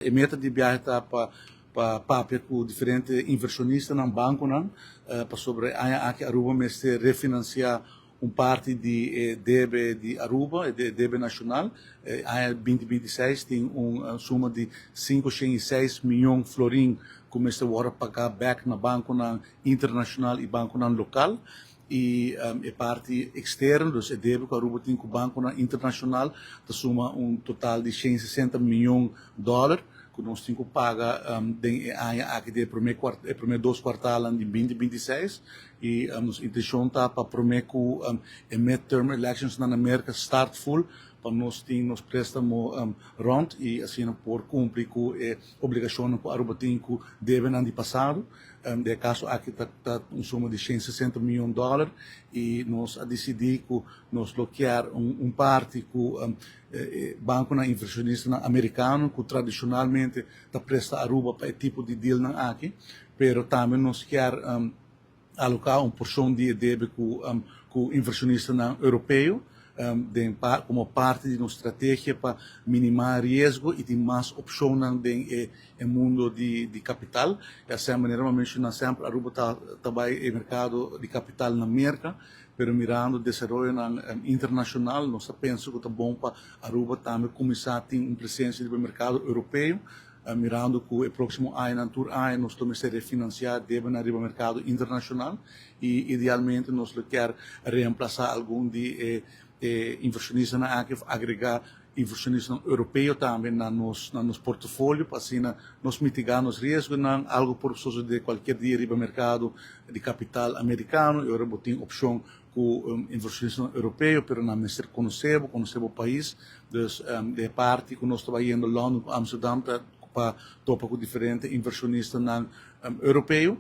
A meta de viagem está para com diferentes inversionistas no banco, para sobre aqui Aruba mas refinanciar parte de débito de Aruba, de débito nacional. Em 2026 tem uma suma de 506 milhões de florins que começa a pagar back no banco internacional e banco local. E a parte externa, dos débito que a Aruba tem com o banco internacional, que suma total de 160 milhões de dólares, que nós temos que pagar aqui de primeiro 2 quartais de 2026 e a nossa intenção está para primeiro que midterm elections na América start full para nós ter nos préstamos rond e assim por cumprir com a obrigação que a Aruba tem que deve no ano passado. De caso aqui está suma de 160 milhões de dólares e nós decidimos que nós bloquear parte com banco inversionista americano que tradicionalmente está presta a Aruba para esse tipo de deal aqui, pero também nós quer alocar porção de débito com o inversionista europeu como parte de nossa estratégia para minimizar risco e ter mais opções no mundo de capital. Dessa maneira, eu menciono sempre, a Aruba trabalha no mercado de capital na América, mas mirando o desenvolvimento internacional, nós pensamos que é bom para a Aruba também começar a ter uma presença no mercado europeu, mirando que o próximo ano, nós estamos a refinanciar no mercado internacional e, idealmente, nós queremos reemplaçar algum de inversionistas agregar inversionistas europeus também no nosso portfólio, para assim nós mitigar os riscos, algo por causa de qualquer dia no mercado de capital americano. Eu tenho opção com inversionistas europeus, mas não me conhecemos o país, então de parte que nós trabalhando em Londres, Amsterdam, para topar com diferentes inversionistas europeus,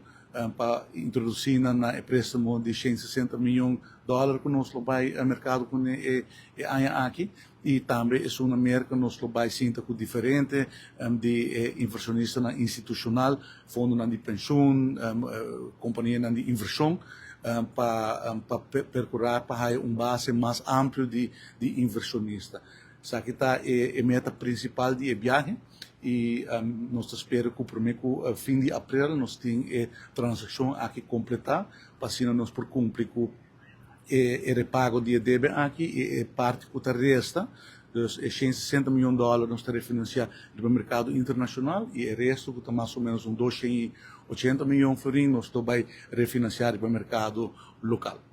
para introduzir na préstamo de 160 milhões de dólares que nós vai ao mercado com aqui e também é uma América nós vai sinta com diferente de inversionista institucional, fundo de pensão, companhia de inversão para percorrer para base mais amplo de inversionista. Essa aqui está a meta principal de viagem e nós esperamos que o primeiro fim de abril nós temos a transação aqui completar, para assim nós por cumprir com o repago de débito aqui e parte que resta, então 160 milhões de dólares nós estamos a refinanciar no mercado internacional e o resto que está mais ou menos 280 milhões de florins nós estamos a refinanciar no mercado local.